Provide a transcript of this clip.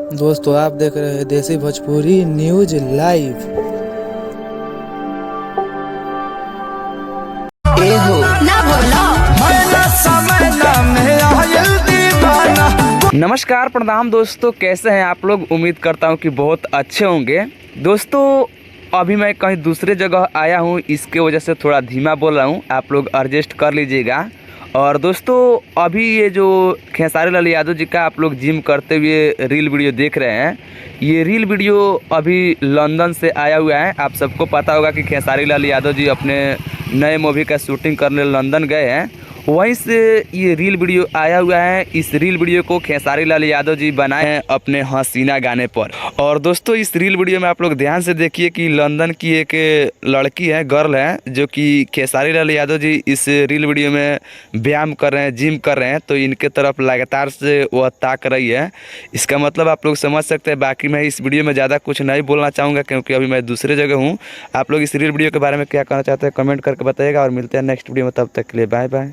दोस्तों आप देख रहे हैं देसी भोजपुरी न्यूज लाइव। नमस्कार प्रणाम दोस्तों, कैसे हैं आप लोग। उम्मीद करता हूं कि बहुत अच्छे होंगे। दोस्तों अभी मैं कहीं दूसरे जगह आया हूं, इसके वजह से थोड़ा धीमा बोल रहा हूं, आप लोग एडजस्ट कर लीजिएगा। और दोस्तों अभी ये जो खेसारी लाल यादव जी का आप लोग जिम करते हुए रील वीडियो देख रहे हैं, ये रील वीडियो अभी लंदन से आया हुआ है। आप सबको पता होगा कि खेसारी लाल यादव जी अपने नए मूवी का शूटिंग करने लंदन गए हैं, वहीं से ये रील वीडियो आया हुआ है। इस रील वीडियो को खेसारी लाल यादव जी बनाए हैं अपने हसीना गाने पर। और दोस्तों इस रील वीडियो में आप लोग ध्यान से देखिए कि लंदन की एक लड़की है, गर्ल है, जो कि खेसारी लाल यादव जी इस रील वीडियो में व्यायाम कर रहे हैं, जिम कर रहे हैं, तो इनके तरफ लगातार से वह ताक रही है। इसका मतलब आप लोग समझ सकते हैं। बाकी मैं इस वीडियो में ज़्यादा कुछ नहीं बोलना चाहूँगा क्योंकि अभी मैं दूसरे जगह हूँ। आप लोग इस रील वीडियो के बारे में क्या कहना चाहते हैं कमेंट करके बताइएगा, और मिलते हैं नेक्स्ट वीडियो में। तब तक के लिए बाय बाय।